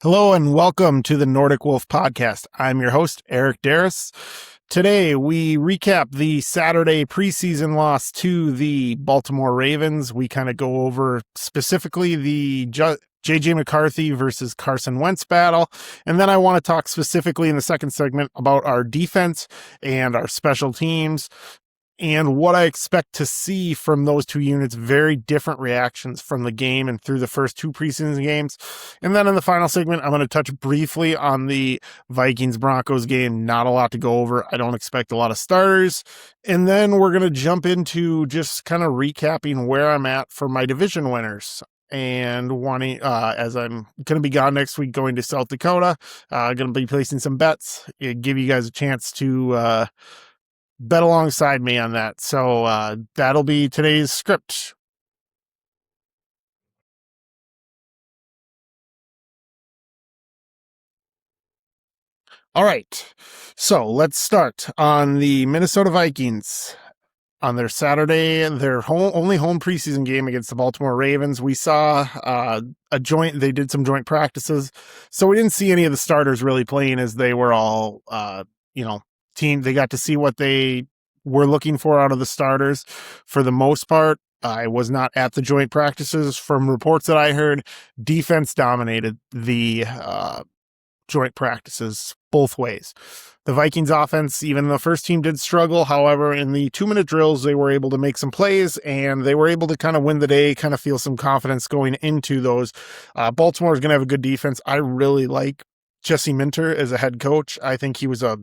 Hello and welcome to the Nordic Wolf Podcast. I'm your host, Eric Darris. Today, we recap the Saturday preseason loss to the Baltimore Ravens. We kind of go over specifically the JJ McCarthy versus Carson Wentz battle. And then I want to talk specifically in the second segment about our defense and our special teams and what I expect to see from those two units. Very different reactions from the game and through the first two preseason games. And then in the final segment, I'm going to touch briefly on the Vikings-Broncos game. Not a lot to go over. I don't expect a lot of starters. And then we're going to jump into just kind of recapping where I'm at for my division winners. And wanting, as I'm going to be gone next week going to South Dakota, going to be placing some bets, give you guys a chance to bet alongside me on that. So that'll be today's script. All right. So let's start on the Minnesota Vikings. On their Saturday, their only home preseason game against the Baltimore Ravens, we saw they did some joint practices. So we didn't see any of the starters really playing, as they were all, team. They got to see what they were looking for out of the starters for the most part. I was not at the joint practices. From reports that I heard, defense dominated the joint practices both ways. The Vikings offense, even the first team did struggle. However, in the 2-minute drills, they were able to make some plays and they were able to kind of win the day, kind of feel some confidence going into those. Baltimore is going to have a good defense. I really like Jesse Minter as a head coach. I think he was a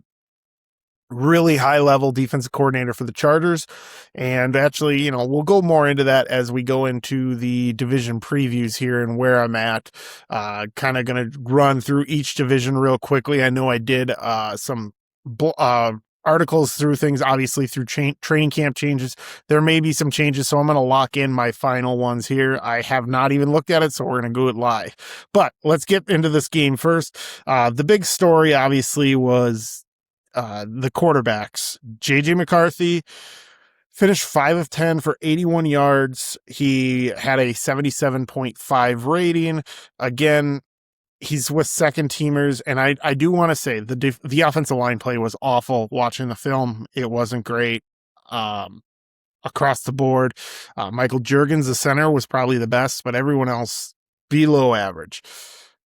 really high-level defensive coordinator for the Chargers. And actually, we'll go more into that as we go into the division previews here and where I'm at. Kind of going to run through each division real quickly. I know I did some articles through things, obviously through training camp changes. There may be some changes, so I'm going to lock in my final ones here. I have not even looked at it, so we're going to go it live. But let's get into this game first. The big story, obviously, was the quarterbacks. JJ McCarthy finished 5 of 10 for 81 yards. He had a 77.5 rating. Again, he's with second teamers, and I do want to say the offensive line play was awful. Watching the film, it wasn't great across the board. Michael Juergens, the center, was probably the best, but everyone else below average.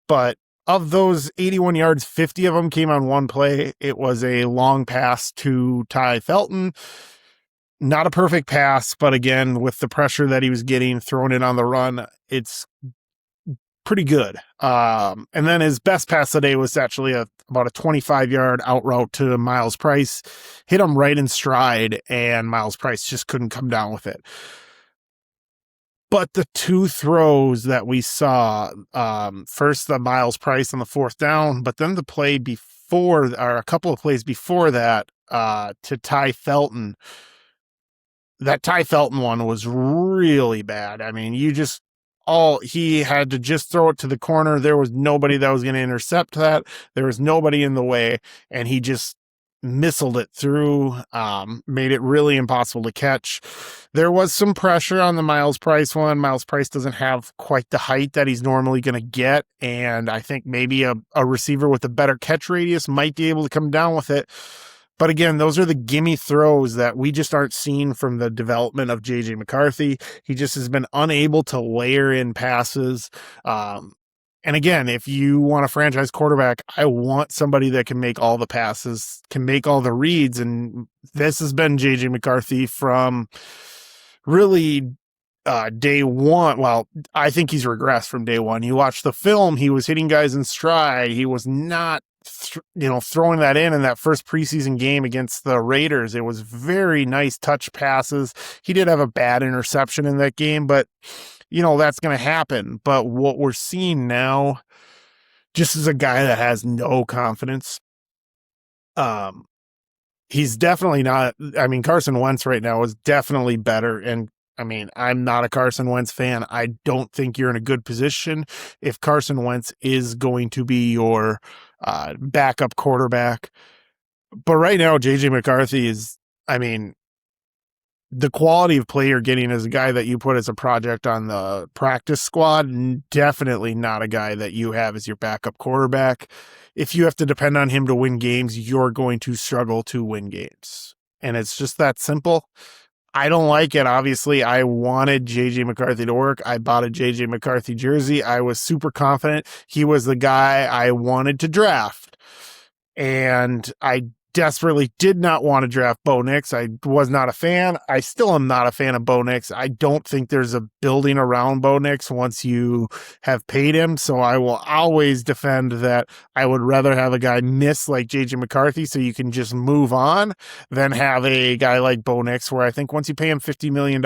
But of those 81 yards, 50 of them came on one play. It was a long pass to Ty Felton. Not a perfect pass, but again, with the pressure that he was getting, throwing it on the run, it's pretty good. And then his best pass today was actually about a 25-yard out route to Miles Price. Hit him right in stride, and Miles Price just couldn't come down with it. But the two throws that we saw, first the Miles Price on the fourth down, but then the play before, or a couple of plays before that, to Ty Felton. That Ty Felton one was really bad. I mean, he had to just throw it to the corner. There was nobody that was going to intercept that. There was nobody in the way, and he just missiled it through, made it really impossible to catch. There was some pressure on the Miles Price one. Miles Price doesn't have quite the height that he's normally going to get, and I think maybe a receiver with a better catch radius might be able to come down with it. But again, those are the gimme throws that we just aren't seeing from the development of JJ McCarthy. He just has been unable to layer in passes. And again, if you want a franchise quarterback, I want somebody that can make all the passes, can make all the reads. And this has been JJ McCarthy from really day one. Well, I think he's regressed from day one. You watch the film, he was hitting guys in stride. He was not throwing that in that first preseason game against the Raiders. It was very nice touch passes. He did have a bad interception in that game, but that's going to happen. But what we're seeing now, just as a guy that has no confidence, he's definitely not. I mean, Carson Wentz right now is definitely better. And I mean, I'm not a Carson Wentz fan. I don't think you're in a good position if Carson Wentz is going to be your backup quarterback. But right now, JJ McCarthy is, I mean, the quality of play you're getting is a guy that you put as a project on the practice squad, definitely not a guy that you have as your backup quarterback. If you have to depend on him to win games, you're going to struggle to win games. And it's just that simple. I don't like it. Obviously, I wanted JJ McCarthy to work. I bought a JJ McCarthy jersey. I was super confident he was the guy I wanted to draft. And I desperately did not want to draft Bo Nix. I was not a fan. I still am not a fan of Bo Nix. I don't think there's a building around Bo Nix once you have paid him. So I will always defend that I would rather have a guy miss like JJ McCarthy so you can just move on than have a guy like Bo Nix, where I think once you pay him $50 million,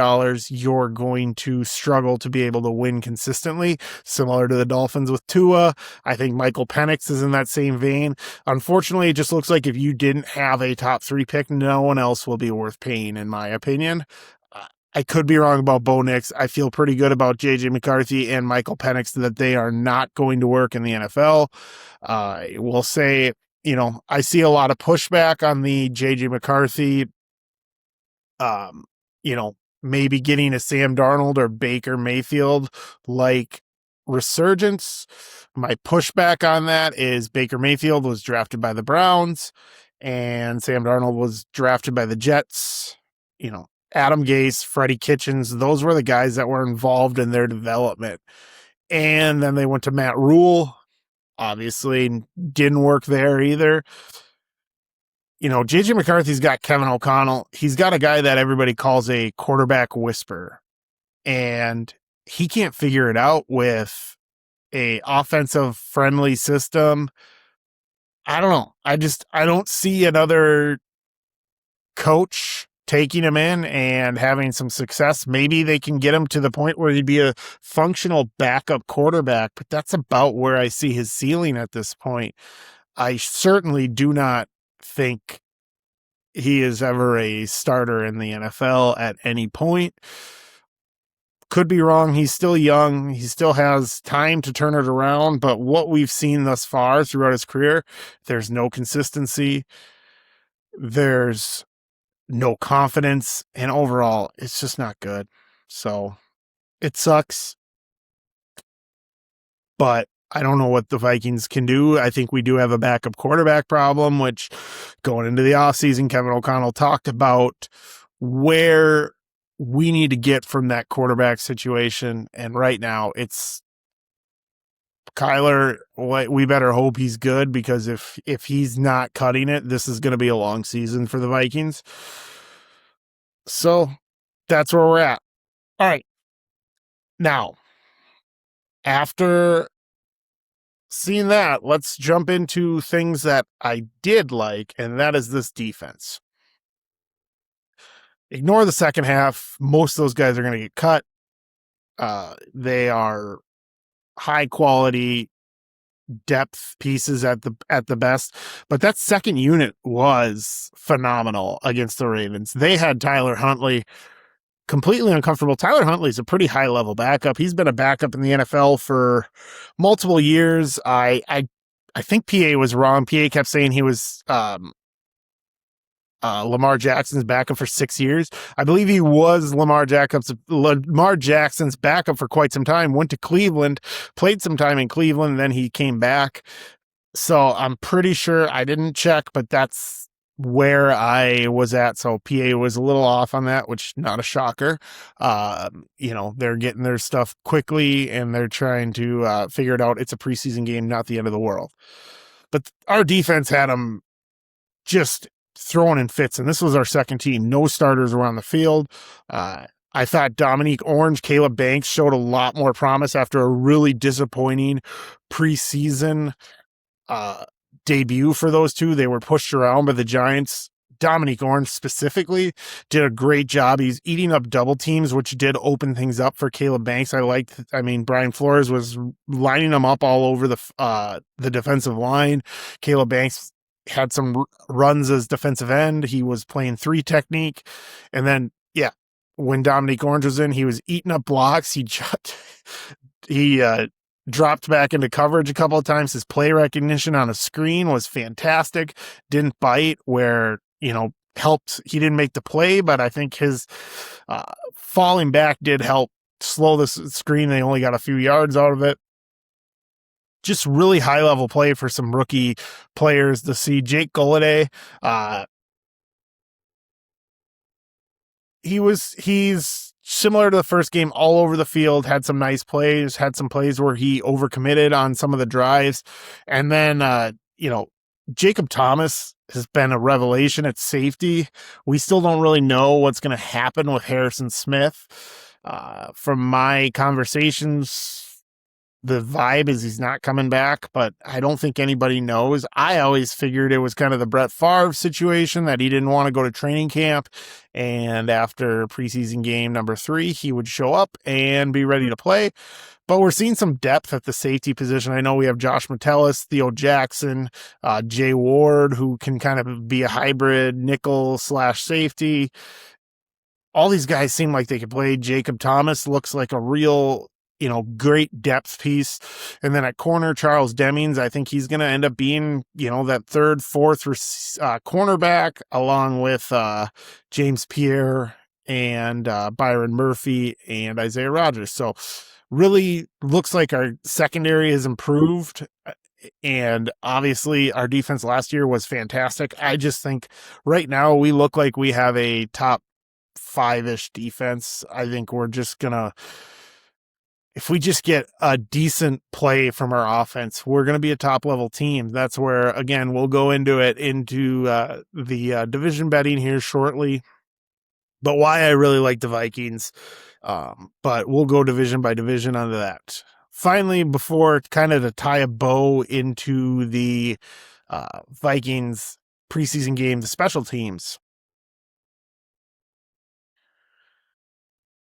you're going to struggle to be able to win consistently, similar to the Dolphins with Tua. I think Michael Penix is in that same vein. Unfortunately, it just looks like if you didn't have a top 3 pick, no one else will be worth paying, in my opinion. I could be wrong about Bo Nix. I feel pretty good about JJ McCarthy and Michael Penix that they are not going to work in the NFL. We'll say, I see a lot of pushback on the JJ McCarthy, maybe getting a Sam Darnold or Baker Mayfield like resurgence. My pushback on that is Baker Mayfield was drafted by the Browns and Sam Darnold was drafted by the Jets. Adam Gase, Freddie Kitchens, those were the guys that were involved in their development. And then they went to Matt Rule. Obviously, didn't work there either. JJ McCarthy's got Kevin O'Connell. He's got a guy that everybody calls a quarterback whisperer. And he can't figure it out with a offensive friendly system. I don't know. I don't see another coach taking him in and having some success. Maybe they can get him to the point where he'd be a functional backup quarterback, but that's about where I see his ceiling at this point. I certainly do not think he is ever a starter in the NFL at any point. Could be wrong. He's still young. He still has time to turn it around. But what we've seen thus far throughout his career, there's no consistency. There's no confidence. And overall, it's just not good. So it sucks. But I don't know what the Vikings can do. I think we do have a backup quarterback problem, which going into the offseason, Kevin O'Connell talked about where we need to get from that quarterback situation. And right now it's Kyler. We better hope he's good, because if he's not cutting it, this is going to be a long season for the Vikings. So that's where we're at. All right. Now, after seeing that, let's jump into things that I did like, and that is this defense. Ignore the second half. Most of those guys are going to get cut. They are high quality depth pieces at the best, but that second unit was phenomenal against the Ravens. They had Tyler Huntley completely uncomfortable. Tyler Huntley's a pretty high level backup. He's been a backup in the NFL for multiple years. I think PA was wrong. PA kept saying he was Lamar Jackson's backup for 6 years. I believe he was Lamar Jackson's backup for quite some time, went to Cleveland, played some time in Cleveland, then he came back. So I'm pretty sure, I didn't check, but that's where I was at. So PA was a little off on that, which not a shocker. They're getting their stuff quickly and they're trying to figure it out. It's a preseason game, not the end of the world. But our defense had them just throwing in fits, and this was our second team. No starters were on the field. I thought Dominique Orange, Caleb Banks showed a lot more promise after a really disappointing preseason debut for those two. They were pushed around by the Giants. Dominique Orange specifically did a great job. He's eating up double teams, which did open things up for Caleb Banks. Brian Flores was lining them up all over the defensive line. Caleb Banks had some runs as defensive end. He was playing 3 technique. And then, when Dominique Orange was in, he was eating up blocks. He dropped back into coverage a couple of times. His play recognition on a screen was fantastic. Didn't bite, where, helped. He didn't make the play, but I think his falling back did help slow the screen. They only got a few yards out of it. Just really high level play for some rookie players to see. Jake Goladay, he's similar to the first game, all over the field, had some nice plays, had some plays where he overcommitted on some of the drives. And then, Jacob Thomas has been a revelation at safety. We still don't really know what's going to happen with Harrison Smith. From my conversations, the vibe is he's not coming back, but I don't think anybody knows. I always figured it was kind of the Brett Favre situation, that he didn't want to go to training camp, and after preseason game number 3, he would show up and be ready to play. But we're seeing some depth at the safety position. I know we have Josh Metellus, Theo Jackson, Jay Ward, who can kind of be a hybrid nickel/safety. All these guys seem like they could play. Jacob Thomas looks like a real, great depth piece. And then at corner, Charles Demings, I think he's going to end up being, that third, fourth cornerback, along with James Pierre and Byron Murphy and Isaiah Rodgers. So really looks like our secondary has improved. And obviously our defense last year was fantastic. I just think right now we look like we have a top 5-ish defense. I think we're just going to, if we just get a decent play from our offense, we're going to be a top level team. That's where, again, we'll go into the division betting here shortly, but why I really like the Vikings. But we'll go division by division onto that. Finally, before kind of to tie a bow into the Vikings preseason game, the special teams.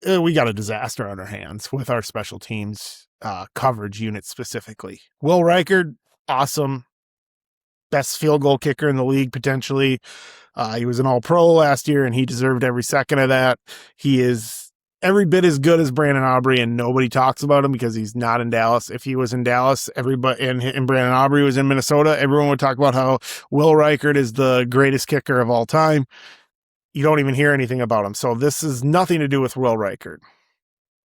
We got a disaster on our hands with our special teams coverage unit specifically. Will Reichard, awesome. Best field goal kicker in the league, potentially. He was an all-pro last year, and he deserved every second of that. He is every bit as good as Brandon Aubrey, and nobody talks about him because he's not in Dallas. If he was in Dallas, everybody and Brandon Aubrey was in Minnesota, everyone would talk about how Will Reichard is the greatest kicker of all time. You don't even hear anything about him. So this is nothing to do with Will Reichard.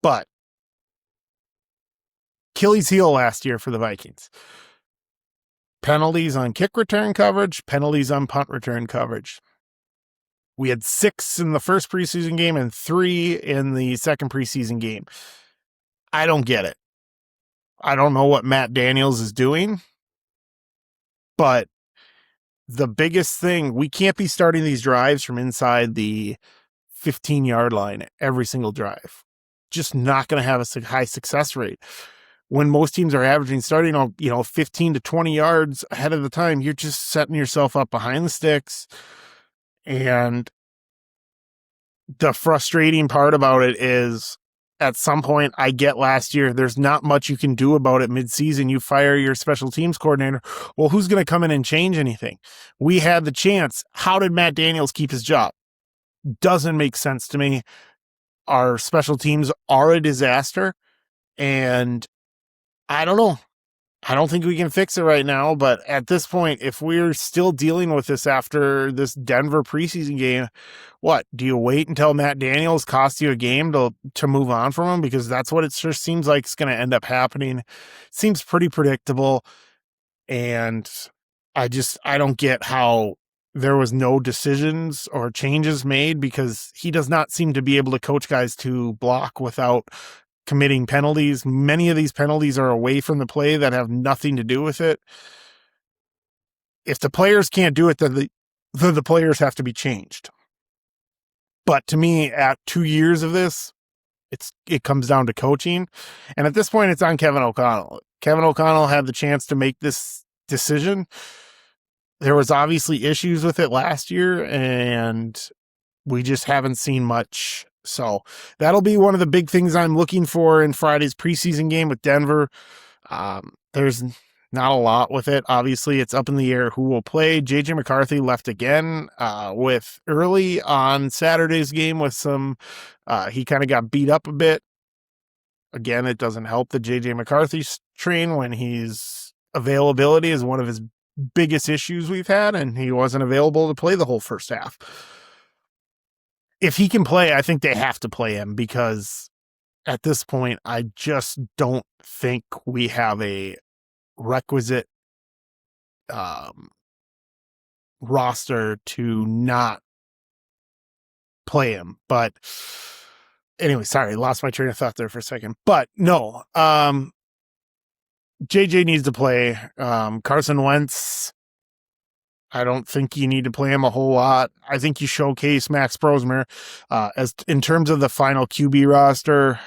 But Achilles heel last year for the Vikings. Penalties on kick return coverage, penalties on punt return coverage. We had 6 in the first preseason game and 3 in the second preseason game. I don't get it. I don't know what Matt Daniels is doing, but the biggest thing, we can't be starting these drives from inside the 15-yard line every single drive. Just not going to have a high success rate. When most teams are averaging starting on, 15 to 20 yards ahead of the time, you're just setting yourself up behind the sticks. And the frustrating part about it is, at some point, I get last year, there's not much you can do about it midseason. You fire your special teams coordinator. Well, who's going to come in and change anything? We had the chance. How did Matt Daniels keep his job? Doesn't make sense to me. Our special teams are a disaster, and I don't know. I don't think we can fix it right now, but at this point, if we're still dealing with this after this Denver preseason game, what? Do you wait until Matt Daniels costs you a game to move on from him? Because that's what it sure seems like is going to end up happening. It seems pretty predictable, and I don't get how there was no decisions or changes made, because he does not seem to be able to coach guys to block without committing penalties. Many of these penalties are away from the play that have nothing to do with it. If the players can't do it, then the players have to be changed. But to me, at 2 years of this, it comes down to coaching. And at this point, it's on Kevin O'Connell. Kevin O'Connell had the chance to make this decision. There was obviously issues with it last year, and we just haven't seen much. So that'll be one of the big things I'm looking for in Friday's preseason game with Denver. There's not a lot with it. Obviously, it's up in the air who will play. JJ McCarthy left again with early on Saturday's game with some, he kind of got beat up a bit. Again, it doesn't help the JJ McCarthy train when his availability is one of his biggest issues we've had, and he wasn't available to play the whole first half. If he can play, I think they have to play him, because at this point, I just don't think we have a requisite roster to not play him. But anyway, sorry, lost my train of thought there for a second. But no, JJ needs to play. Carson Wentz, I don't think you need to play him a whole lot. I think you showcase Max Brosmer. As in terms of the final QB roster,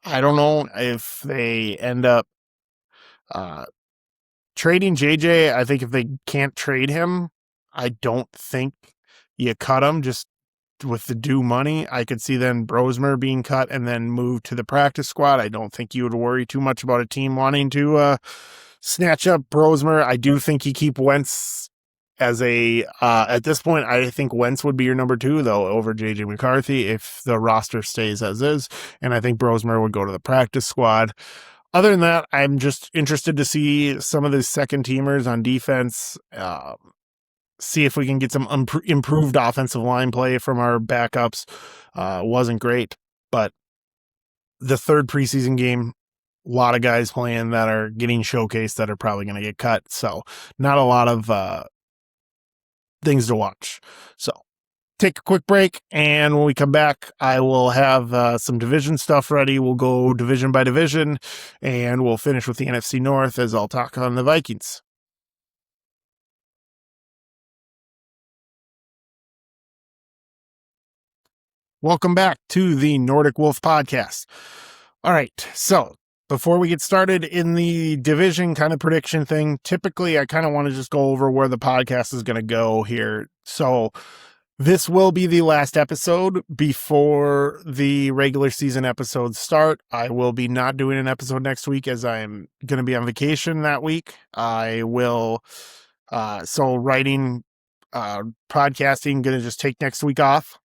I don't know if they end up trading JJ. I think if they can't trade him, I don't think you cut him just with the due money. I could see then Brosmer being cut and then moved to the practice squad. I don't think you would worry too much about a team wanting to snatch up Brosmer. I do think you keep Wentz as a at this point. I think Wentz would be your number 2 though over JJ McCarthy if the roster stays as is, and I think Brosmer would go to the practice squad. Other than that, I'm just interested to see some of the second teamers on defense. See if we can get some improved offensive line play from our backups. Wasn't great, but the third preseason game, a lot of guys playing that are getting showcased that are probably going to get cut. So not a lot of things to watch. So take a quick break, and when we come back, I will have some division stuff ready. We'll go division by division, and we'll finish with the NFC North as I'll talk on the Vikings. Welcome back to the Nordic Wolf podcast. All right, so before we get started in the division kind of prediction thing, typically I kind of want to just go over where the podcast is going to go here. So this will be the last episode before the regular season episodes start. I will be not doing an episode next week as I'm going to be on vacation that week. I will, so writing, podcasting, going to just take next week off.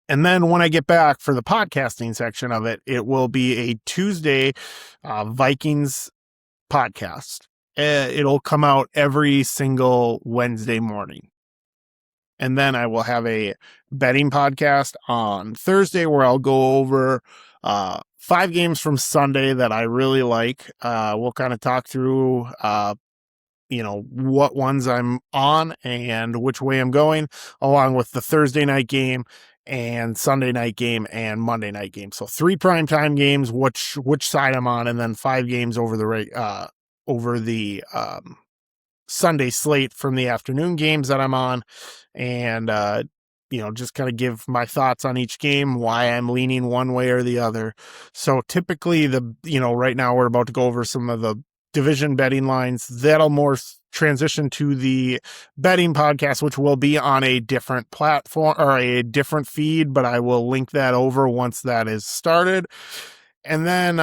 And then when I get back for the podcasting section of it, it will be a Tuesday Vikings podcast. It'll come out every single Wednesday morning. And then I will have a betting podcast on Thursday where I'll go over 5 games from Sunday that I really like. We'll kind of talk through what ones I'm on and which way I'm going, along with the Thursday night game and Sunday night game and Monday night game. So 3 primetime games, which side I'm on, and then 5 games over the Sunday slate from the afternoon games that I'm on, and just kind of give my thoughts on each game, why I'm leaning one way or the other. So typically right now we're about to go over some of the division betting lines. That'll more transition to the betting podcast, which will be on a different platform or a different feed, but I will link that over once that is started. And then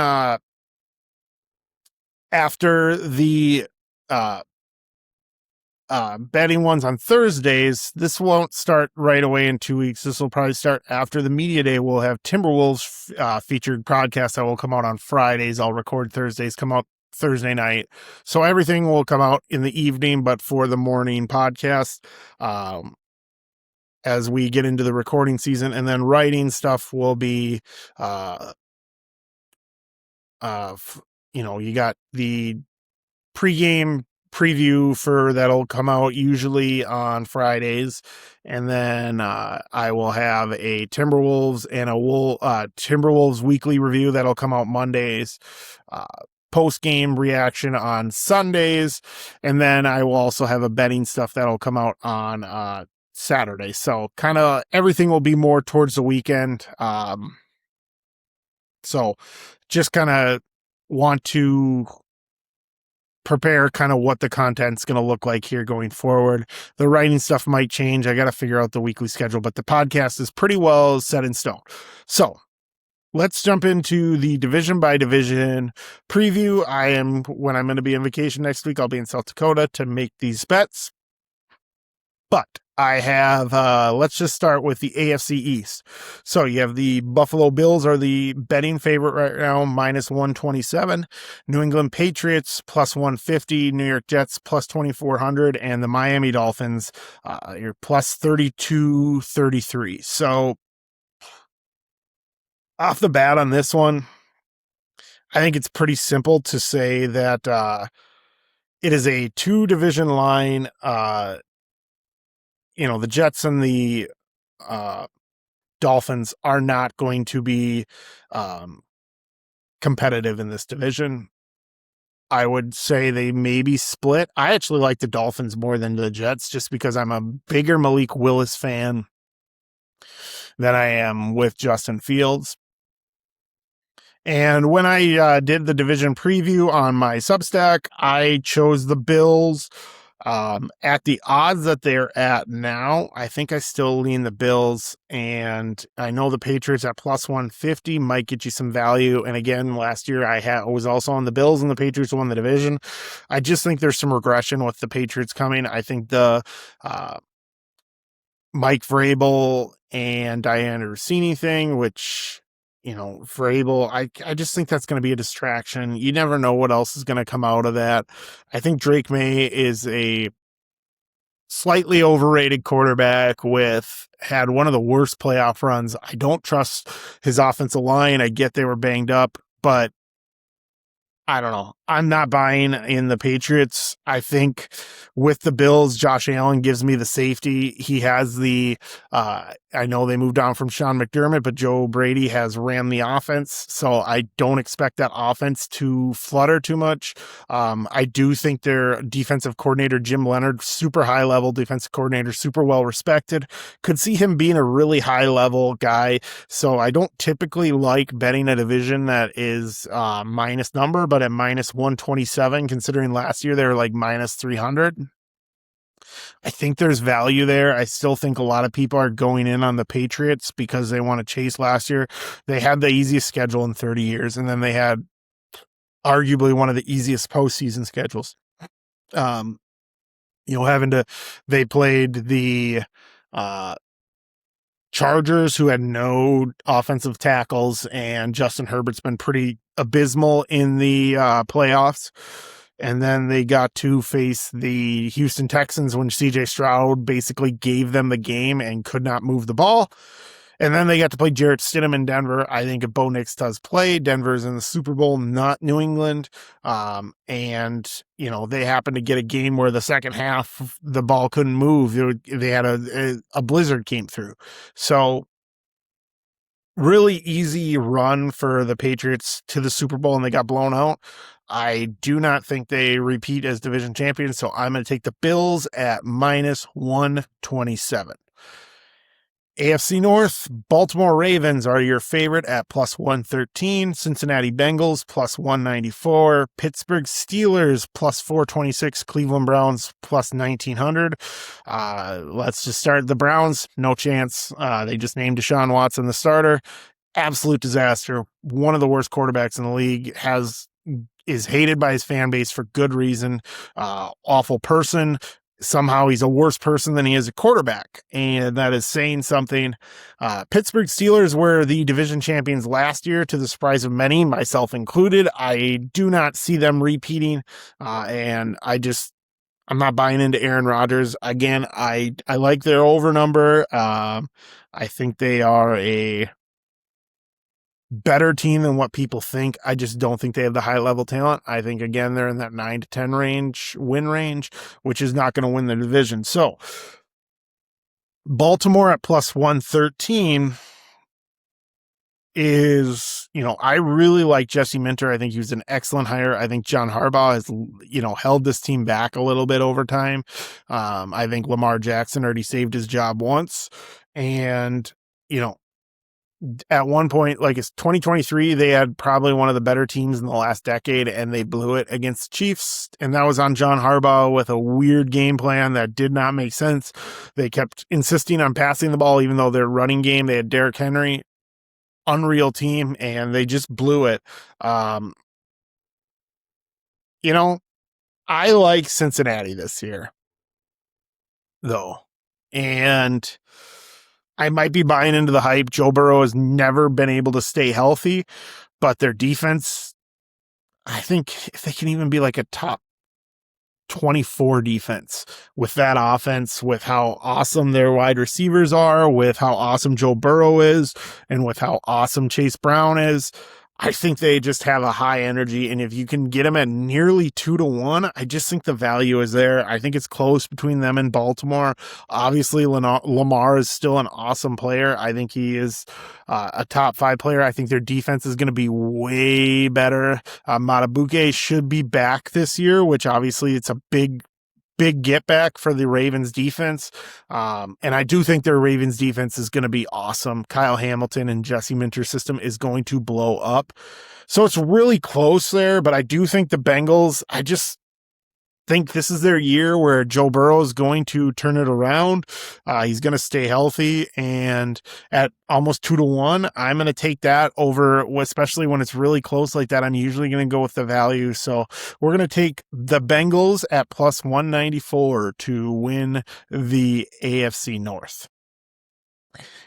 after the betting ones on Thursdays, this won't start right away in 2 weeks. This will probably start after the media day. We'll have Timberwolves featured podcast that will come out on Fridays. I'll record Thursdays, come out Thursday night. So everything will come out in the evening, but for the morning podcast, as we get into the recording season, and then writing stuff will be, you got the pregame preview for that'll come out usually on Fridays, and then I will have a Timberwolves and a Timberwolves weekly review that'll come out Mondays, post-game reaction on Sundays, and then I will also have a betting stuff that'll come out on Saturday. So kind of everything will be more towards the weekend. So just kind of want to prepare kind of what the content's going to look like here going forward. The writing stuff might change. I got to figure out the weekly schedule, but the podcast is pretty well set in stone. So let's jump into the division by division preview. When I'm going to be on vacation next week, I'll be in South Dakota to make these bets. But I have, let's just start with the AFC East. So you have the Buffalo Bills are the betting favorite right now, minus 127. New England Patriots plus 150. New York Jets plus 2,400. And the Miami Dolphins, you're plus 32-33. So off the bat on this one, I think it's pretty simple to say that it is a two division line. The Jets and the uh, Dolphins are not going to be um, competitive in this division. I would say they may be split. I actually like the Dolphins more than the Jets just because I'm a bigger Malik Willis fan than I am with Justin Fields. And when I did the division preview on my Substack, I chose the Bills. At the odds that they're at now, I think I still lean the Bills, and I know the Patriots at plus 150 might get you some value. And again, last year I was also on the Bills, and the Patriots won the division. I just think there's some regression with the Patriots coming. I think the Mike Vrabel and Diana Rossini thing, which, Vrabel, I just think that's going to be a distraction. You never know what else is going to come out of that. I think Drake May is a slightly overrated quarterback had one of the worst playoff runs. I don't trust his offensive line. I get they were banged up, but I don't know. I'm not buying in the Patriots. I think with the Bills, Josh Allen gives me the safety. He has I know they moved on from Sean McDermott, but Joe Brady has ran the offense. So I don't expect that offense to flutter too much. I do think their defensive coordinator, Jim Leonard, super high level defensive coordinator, super well respected. Could see him being a really high level guy. So I don't typically like betting a division that is minus number, but at minus 127, considering last year they were like minus 300. I think there's value there. I still think a lot of people are going in on the Patriots because they want to chase last year. They had the easiest schedule in 30 years, and then they had arguably one of the easiest postseason schedules. They played the Chargers, who had no offensive tackles, and Justin Herbert's been pretty abysmal in the playoffs. And then they got to face the Houston Texans when CJ Stroud basically gave them the game and could not move the ball. And then they got to play Jarrett Stidham in Denver. I think if Bo Nix does play, Denver's in the Super Bowl, not New England. They happened to get a game where the second half, the ball couldn't move. They had a blizzard came through. So really easy run for the Patriots to the Super Bowl, and they got blown out. I do not think they repeat as division champions, so I'm going to take the Bills at minus 127. AFC North, Baltimore Ravens are your favorite at plus 113. Cincinnati Bengals plus 194. Pittsburgh Steelers plus 426. Cleveland Browns plus 1900. Let's just start the Browns. No chance. They just named Deshaun Watson the starter. Absolute disaster. One of the worst quarterbacks in the league. Is hated by his fan base for good reason. Awful person. Somehow he's a worse person than he is a quarterback, and that is saying something. Pittsburgh Steelers were the division champions last year, to the surprise of many, myself included. I do not see them repeating, and I'm not buying into Aaron Rodgers. Again, I like their over number. I think they are a better team than what people think. I just don't think they have the high level talent. I think, again, they're in that 9 to 10 win range, which is not going to win the division. So Baltimore at plus 113 is, I really like Jesse Minter. I think he was an excellent hire. I think John Harbaugh has, held this team back a little bit over time. I think Lamar Jackson already saved his job once. And, at one point, like it's 2023, they had probably one of the better teams in the last decade, and they blew it against the Chiefs. And that was on John Harbaugh with a weird game plan that did not make sense. They kept insisting on passing the ball, even though their running game, they had Derrick Henry, unreal team, and they just blew it. I like Cincinnati this year, though. And I might be buying into the hype. Joe Burrow has never been able to stay healthy, but their defense, I think if they can even be like a top 24 defense with that offense, with how awesome their wide receivers are, with how awesome Joe Burrow is, and with how awesome Chase Brown is, I think they just have a high energy. And if you can get them at nearly 2-1, I just think the value is there. I think it's close between them and Baltimore. Obviously, Lamar is still an awesome player. I think he is a top 5 player. I think their defense is going to be way better. Matabuke should be back this year, which obviously it's a big get back for the Ravens defense. And I do think their Ravens defense is going to be awesome. Kyle Hamilton and Jesse Minter's system is going to blow up. So it's really close there, but I do think the Bengals, I just think this is their year where Joe Burrow is going to turn it around. He's going to stay healthy, and at almost 2-1, I'm going to take that over, especially when it's really close like that. I'm usually going to go with the value. So we're going to take the Bengals at plus 194 to win the AFC North.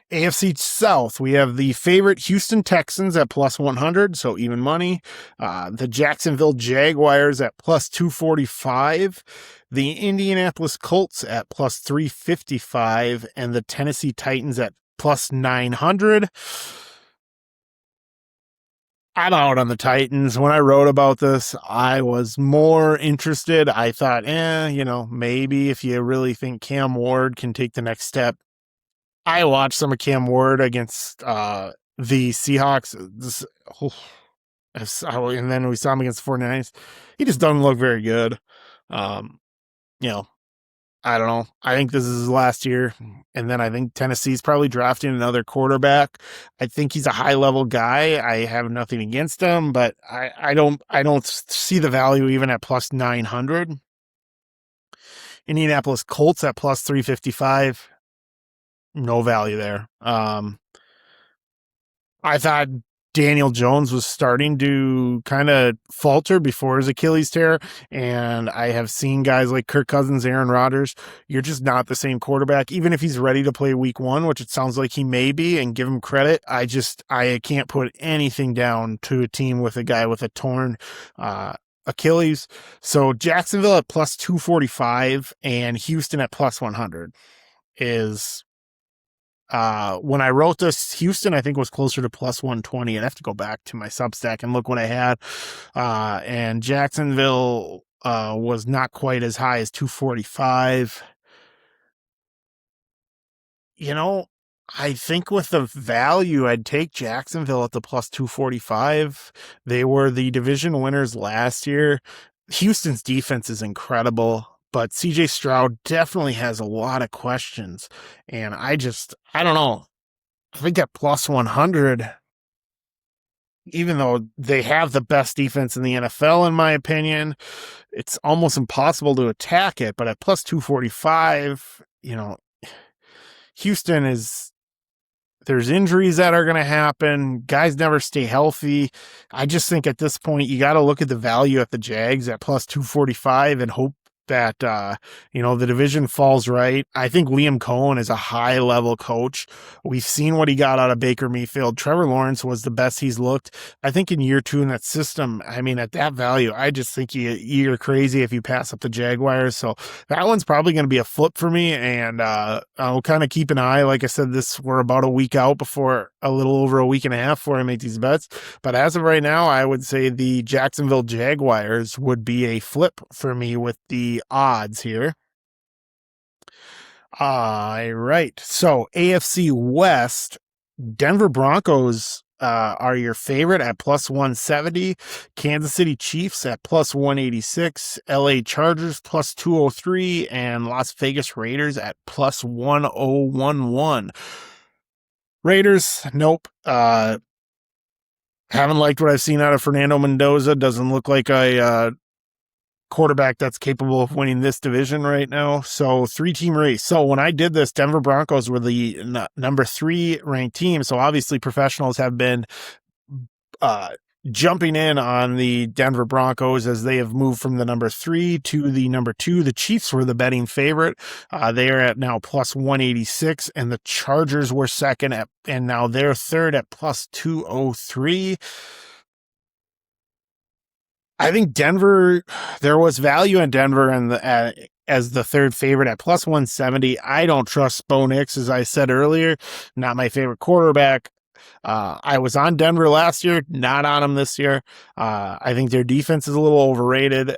AFC South, we have the favorite Houston Texans at plus 100, so even money. The Jacksonville Jaguars at plus 245. The Indianapolis Colts at plus 355. And the Tennessee Titans at plus 900. I'm out on the Titans. When I wrote about this, I was more interested. I thought, maybe if you really think Cam Ward can take the next step. I watched some of Cam Ward against the Seahawks, and then we saw him against the 49ers. He just doesn't look very good. I don't know. I think this is his last year, and then I think Tennessee's probably drafting another quarterback. I think he's a high-level guy. I have nothing against him, but I don't see the value even at plus 900. Indianapolis Colts at plus 355. No value there. I thought Daniel Jones was starting to kind of falter before his Achilles tear, and I have seen guys like Kirk Cousins, Aaron Rodgers. You're just not the same quarterback, even if he's ready to play week 1, which it sounds like he may be, and give him credit. I can't put anything down to a team with a guy with a torn Achilles. So Jacksonville at plus 245 and Houston at plus 100 is... when I wrote this, Houston, I think, was closer to plus 120. I'd have to go back to my Substack and look what I had. And Jacksonville was not quite as high as 245. I think with the value, I'd take Jacksonville at the plus 245. They were the division winners last year. Houston's defense is incredible, but CJ Stroud definitely has a lot of questions. And I don't know. I think at plus 100, even though they have the best defense in the NFL, in my opinion, it's almost impossible to attack it. But at plus 245, Houston there's injuries that are going to happen. Guys never stay healthy. I just think at this point, you got to look at the value at the Jags at plus 245 and hope that, the division falls right. I think Liam Cohen is a high-level coach. We've seen what he got out of Baker Mayfield. Trevor Lawrence was the best he's looked. I think in year 2 in that system, at that value, I just think you're crazy if you pass up the Jaguars. So that one's probably going to be a flip for me, and I'll kind of keep an eye. Like I said, we're about a week out a little over a week and a half before I make these bets. But as of right now, I would say the Jacksonville Jaguars would be a flip for me with the odds here. All right. So AFC West, Denver Broncos are your favorite at plus 170. Kansas City Chiefs at plus 186. LA Chargers plus 203. And Las Vegas Raiders at plus 1011. Raiders, nope. Haven't liked what I've seen out of Fernando Mendoza. Doesn't look like a quarterback that's capable of winning this division right now. So 3-team race. So when I did this, Denver Broncos were the number 3 ranked team. So obviously professionals have been jumping in on the Denver Broncos as they have moved from the number 3 to the number 2. The Chiefs were the betting favorite. They are at now plus 186, and the Chargers were second and now they're third at plus 203. I think Denver, there was value in Denver as the third favorite at plus 170. I don't trust Bo Nix, as I said earlier, not my favorite quarterback. I was on Denver last year, not on them this year. I think their defense is a little overrated.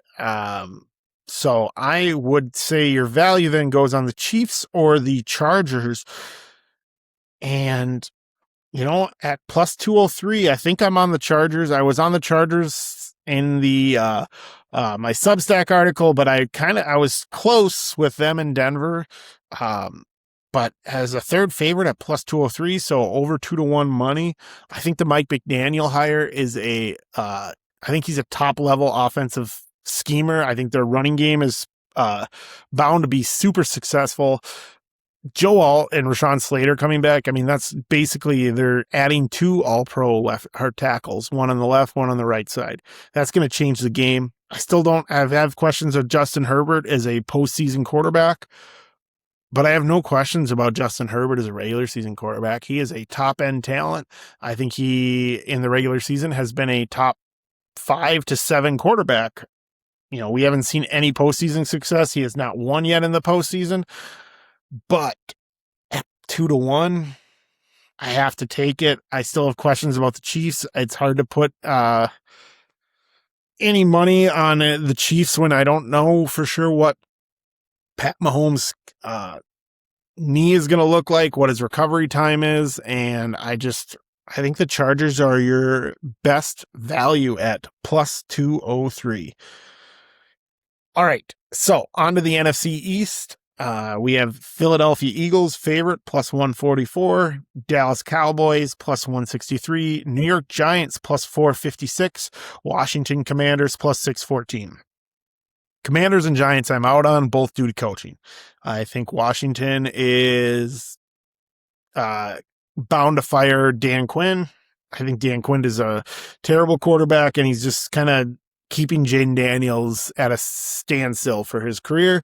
So I would say your value then goes on the Chiefs or the Chargers. And, at plus 203, I think I'm on the Chargers. I was on the Chargers in the my Substack article, but I was close with them in Denver. But as a third favorite at plus 203, so over 2-1 money, I think the Mike McDaniel hire is I think he's a top level offensive schemer. I think their running game is bound to be super successful. Joe Alt and Rashawn Slater coming back. I mean, that's basically they're adding 2 all-pro left hard tackles, one on the left, one on the right side. That's going to change the game. I still don't have questions of Justin Herbert as a postseason quarterback, but I have no questions about Justin Herbert as a regular season quarterback. He is a top-end talent. I think he, in the regular season, has been a top 5 to 7 quarterback. We haven't seen any postseason success. He has not won yet in the postseason. But at 2-1, I have to take it. I still have questions about the Chiefs. It's hard to put any money on the Chiefs when I don't know for sure what Pat Mahomes' knee is going to look like, what his recovery time is, and I think the Chargers are your best value at plus 203. All right, so on to the NFC East. We have Philadelphia Eagles favorite plus 144, Dallas Cowboys plus 163, New York Giants plus 456, Washington Commanders plus 614. Commanders and Giants I'm out on, both due to coaching. I think Washington is bound to fire Dan Quinn. I think Dan Quinn is a terrible quarterback, and he's just kind of keeping Jaden Daniels at a standstill for his career.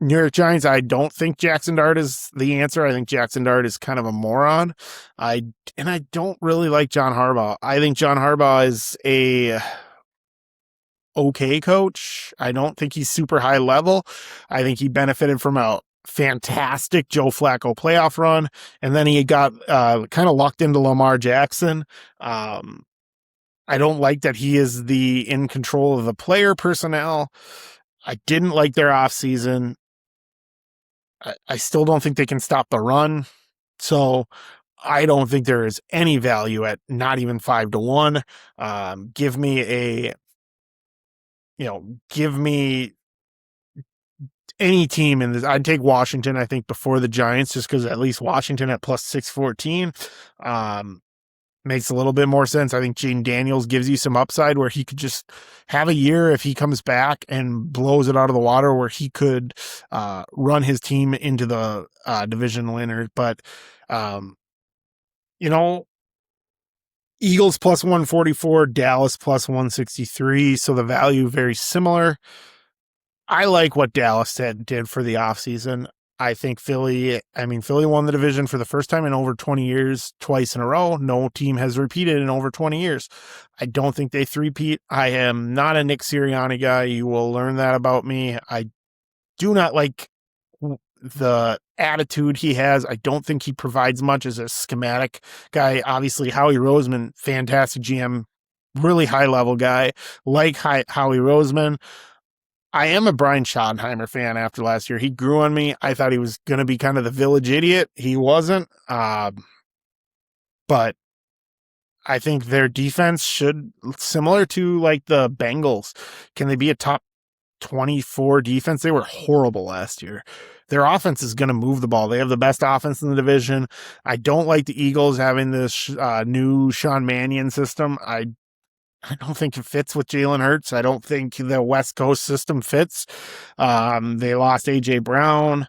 New York Giants, I don't think Jackson Dart is the answer. I think Jackson Dart is kind of a moron. I don't really like John Harbaugh. I think John Harbaugh is a okay coach. I don't think he's super high level. I think he benefited from a fantastic Joe Flacco playoff run, and then he got kind of locked into Lamar Jackson. I don't like that he is in control of the player personnel. I didn't like their offseason. I still don't think they can stop the run. So I don't think there is any value at not even 5-1. Give me any team in this. I'd take Washington, I think, before the Giants, just because at least Washington at plus 614 makes a little bit more sense. I think Jaden Daniels gives you some upside where he could just have a year if he comes back and blows it out of the water where he could run his team into the division winner. But, Eagles plus 144, Dallas plus 163. So the value very similar. I like what Dallas did for the offseason. I think Philly won the division for the first time in over 20 years, twice in a row. No team has repeated in over 20 years. I don't think they three-peat. I am not a Nick Sirianni guy. You will learn that about me. I do not like the attitude he has. I don't think he provides much as a schematic guy. Obviously, Howie Roseman, fantastic GM, really high-level guy. Like Howie Roseman. I am a Brian Schottenheimer fan after last year. He grew on me. I thought he was going to be kind of the village idiot. He wasn't. But I think their defense should, similar to like the Bengals, can they be a top 24 defense? They were horrible last year. Their offense is going to move the ball. They have the best offense in the division. I don't like the Eagles having this new Sean Mannion system. I don't think it fits with Jalen Hurts. I don't think the West Coast system fits. They lost A.J. Brown.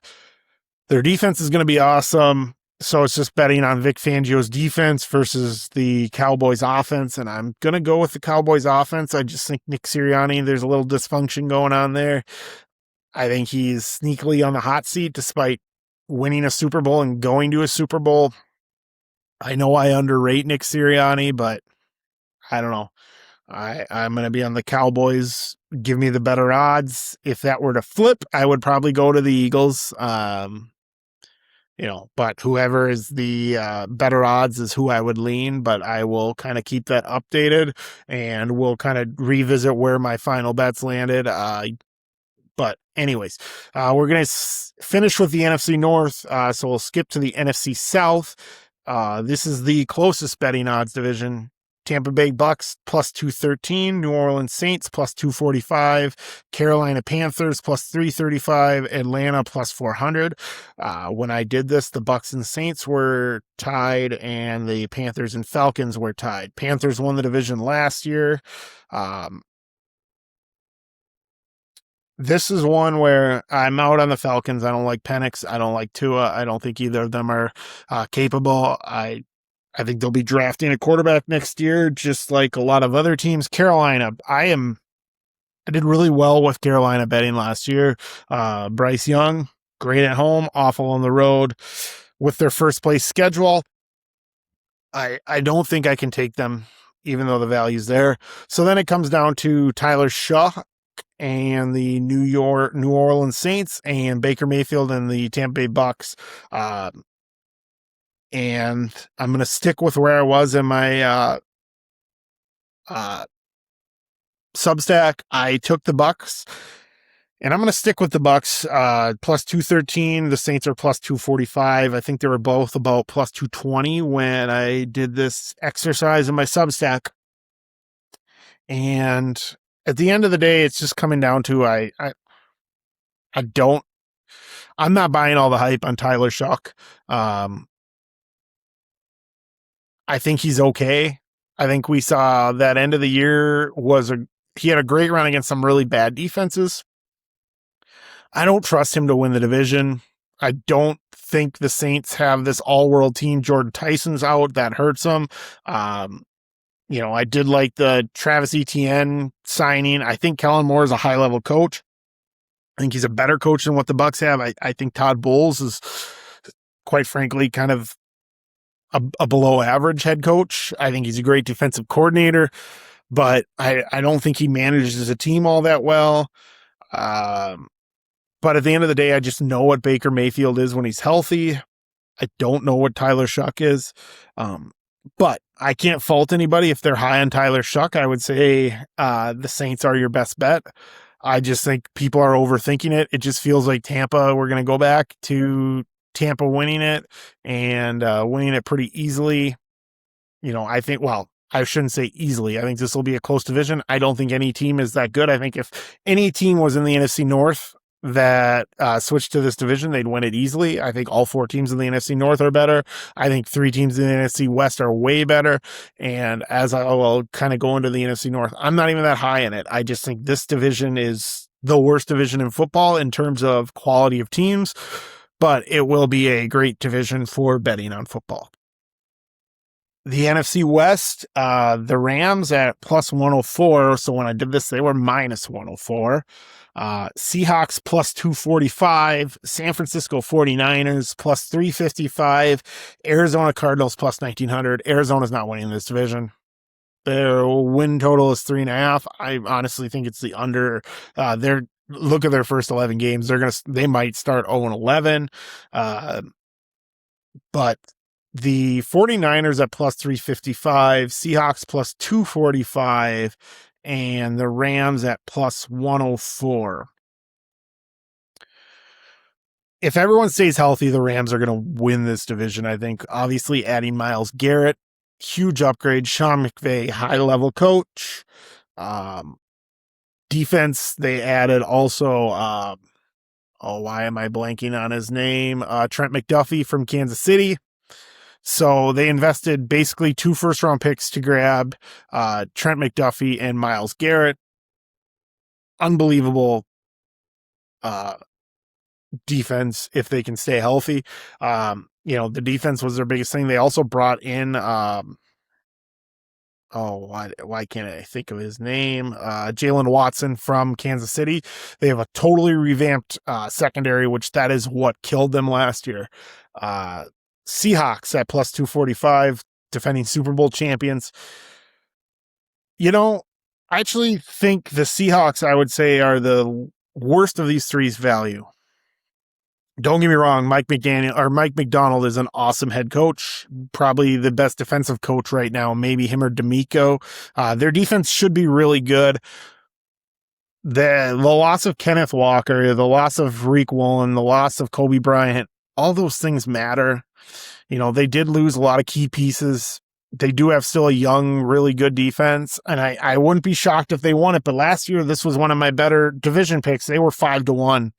Their defense is going to be awesome. So it's just betting on Vic Fangio's defense versus the Cowboys offense. And I'm going to go with the Cowboys offense. I just think Nick Sirianni, there's a little dysfunction going on there. I think he's sneakily on the hot seat despite winning a Super Bowl and going to a Super Bowl. I know I underrate Nick Sirianni, but I don't know. I'm going to be on the Cowboys. Give me the better odds. If that were to flip, I would probably go to the Eagles. But whoever is the better odds is who I would lean, but I will kind of keep that updated and we'll kind of revisit where my final bets landed. But anyways, we're going to finish with the NFC North. So we'll skip to the NFC South. This is the closest betting odds division. Tampa Bay Bucks plus 213, New Orleans Saints plus 245, Carolina Panthers plus 335, Atlanta plus 400. When I did this, the Bucks and Saints were tied and the Panthers and Falcons were tied. Panthers won the division last year. This is one where I'm out on the Falcons. I don't like Penix. I don't like Tua. I don't think either of them are capable. I think they'll be drafting a quarterback next year, just like a lot of other teams. Carolina, I did really well with Carolina betting last year. Bryce Young, great at home, awful on the road. With their first place schedule, I don't think I can take them, even though the value's there. So then it comes down to Tyler Shaw and the New Orleans Saints and Baker Mayfield and the Tampa Bay Bucks. And I'm going to stick with where I was in my Substack. I took the Bucks, and I'm going to stick with the Bucks. Plus 213. The Saints are plus 245. I think they were both about plus 220 when I did this exercise in my Substack. And at the end of the day, it's just coming down to I'm not buying all the hype on Tyler Shuck. I think he's okay. I think we saw that end of the year he had a great run against some really bad defenses. I don't trust him to win the division. I don't think the Saints have this all-world team. Jordan Tyson's out. That hurts them. I did like the Travis Etienne signing. I think Kellen Moore is a high-level coach. I think he's a better coach than what the Bucks have. I think Todd Bowles is, quite frankly, kind of a below average head coach. I think he's a great defensive coordinator, but I don't think he manages a team all that well. But at the end of the day, I just know what Baker Mayfield is when he's healthy. I don't know what Tyler Shuck is. But I can't fault anybody if they're high on Tyler Shuck. I would say the Saints are your best bet. I just think people are overthinking it. It just feels like Tampa, we're going to go back to Tampa winning it and winning it pretty easily. I shouldn't say easily. I think this will be a close division. I don't think any team is that good. I think if any team was in the NFC North that switched to this division, they'd win it easily. I think all 4 teams in the NFC North are better. I think 3 teams in the NFC West are way better. And as I will kind of go into the NFC North, I'm not even that high in it. I just think this division is the worst division in football in terms of quality of teams, but it will be a great division for betting on football. The NFC West, the Rams at plus 104. So when I did this, they were minus 104. Seahawks plus 245. San Francisco 49ers plus 355. Arizona Cardinals plus 1900. Arizona's not winning this division. Their win total is 3.5. I honestly think it's the under. Look at their first 11 games. They might start 0-11. But the 49ers at plus 355, Seahawks plus 245, and the Rams at plus 104. If everyone stays healthy, the Rams are going to win this division, I think. Obviously, adding Myles Garrett, huge upgrade. Sean McVay, high-level coach. Defense, they added also, why am I blanking on his name? Trent McDuffie from Kansas City. So they invested basically 2 first-round picks to grab Trent McDuffie and Myles Garrett. Unbelievable defense if they can stay healthy. the defense was their biggest thing. They also brought in, why can't I think of his name? Jalen Watson from Kansas City. They have a totally revamped secondary, which that is what killed them last year. Seahawks at plus 245, defending Super Bowl champions. I actually think the Seahawks, I would say, are the worst of these three's value. Don't get me wrong, Mike McDonald is an awesome head coach, probably the best defensive coach right now, maybe him or D'Amico. Their defense should be really good. The loss of Kenneth Walker, the loss of Reek Woolen, the loss of Kobe Bryant, all those things matter. They did lose a lot of key pieces. They do have still a young, really good defense, and I wouldn't be shocked if they won it. But last year, this was one of my better division picks. They were 5-1.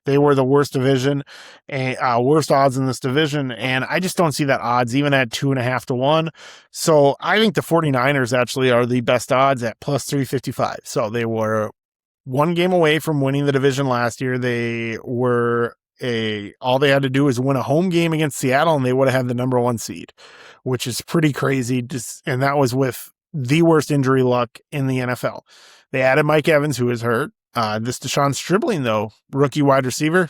They were the worst division, and worst odds in this division, and I just don't see that odds even at 2.5-1. So I think the 49ers actually are the best odds at plus 355. So they were one game away from winning the division last year. They were all they had to do is win a home game against Seattle, and they would have had the number 1 seed, which is pretty crazy. And that was with the worst injury luck in the NFL. They added Mike Evans, who is hurt. This Deshaun Stribling, though, rookie wide receiver,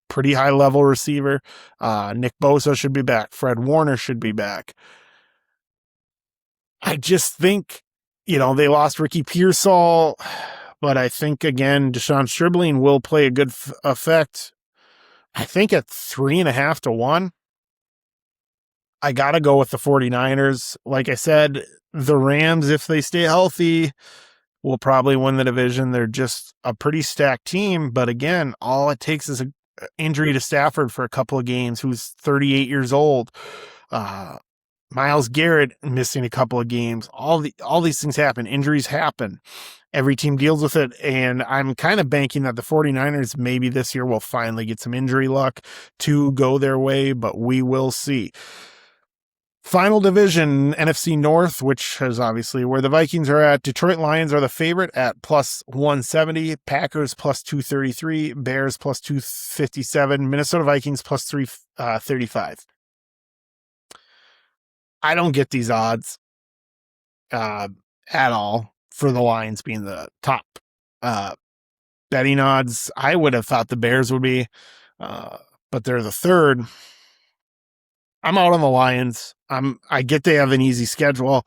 pretty high level receiver. Nick Bosa should be back. Fred Warner should be back. I just think, they lost Ricky Pearsall, but I think, again, Deshaun Stribling will play a good effect. I think at 3.5-1, I got to go with the 49ers. Like I said, the Rams, if they stay healthy, will probably win the division. They're just a pretty stacked team. But again, all it takes is an injury to Stafford for a couple of games, who's 38 years old. Myles Garrett missing a couple of games. All these things happen. Injuries happen. Every team deals with it, and I'm kind of banking that the 49ers maybe this year will finally get some injury luck to go their way, but we will see. Final division, NFC North, which is obviously where the Vikings are at. Detroit Lions are the favorite at plus 170, Packers plus 233, Bears plus 257, Minnesota Vikings plus 335. I don't get these odds at all for the Lions being the top betting odds. I would have thought the Bears would be, but they're the third. I'm out on the Lions. I get they have an easy schedule,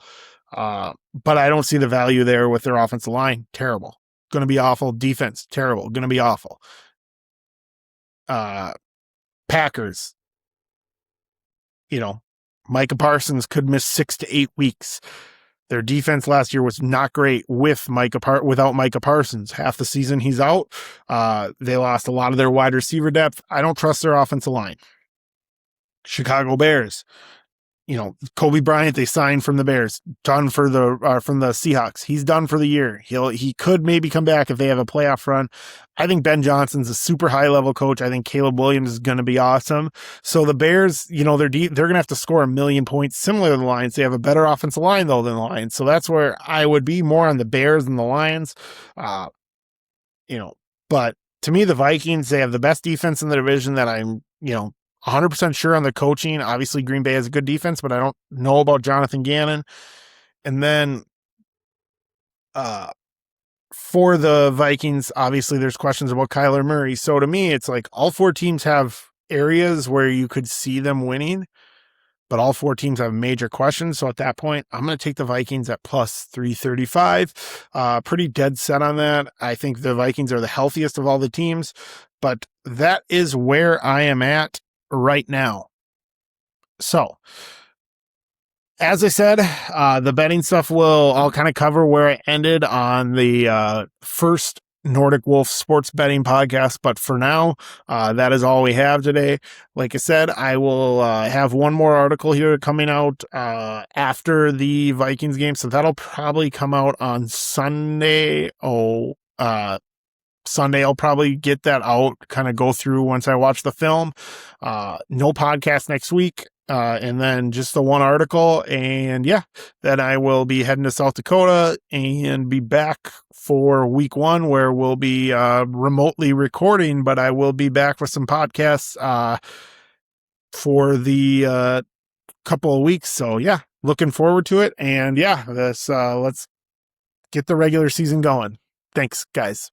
but I don't see the value there with their offensive line. Terrible. Going to be awful. Defense, terrible. Going to be awful. Packers, Micah Parsons could miss 6 to 8 weeks. Their defense last year was not great without Micah Parsons. Half the season he's out. They lost a lot of their wide receiver depth. I don't trust their offensive line. Chicago Bears, Kobe Bryant, they signed from the Bears, done for from the Seahawks. He's done for the year. He could maybe come back if they have a playoff run. I think Ben Johnson's a super high level coach. I think Caleb Williams is going to be awesome. So the Bears, they're going to have to score 1 million points, similar to the Lions. They have a better offensive line though than the Lions. So that's where I would be more on the Bears than the Lions. But to me, the Vikings, they have the best defense in the division that I'm, 100% sure on the coaching. Obviously, Green Bay has a good defense, but I don't know about Jonathan Gannon. And then for the Vikings, obviously, there's questions about Kyler Murray. So to me, it's like all 4 teams have areas where you could see them winning, but all 4 teams have major questions. So at that point, I'm going to take the Vikings at plus 335. Pretty dead set on that. I think the Vikings are the healthiest of all the teams, but that is where I am at right now. So, as I said, the betting stuff I'll kind of cover where I ended on the first Nordic Wolf sports betting podcast. But for now, that is all we have today. Like I said, I will have one more article here coming out after the Vikings game. So that'll probably come out on Sunday. Sunday, I'll probably get that out, kind of go through once I watch the film. No podcast next week. And then just the one article. And yeah, then I will be heading to South Dakota and be back for week 1 where we'll be remotely recording, but I will be back with some podcasts for the couple of weeks. So yeah, looking forward to it. And yeah, let's get the regular season going. Thanks, guys.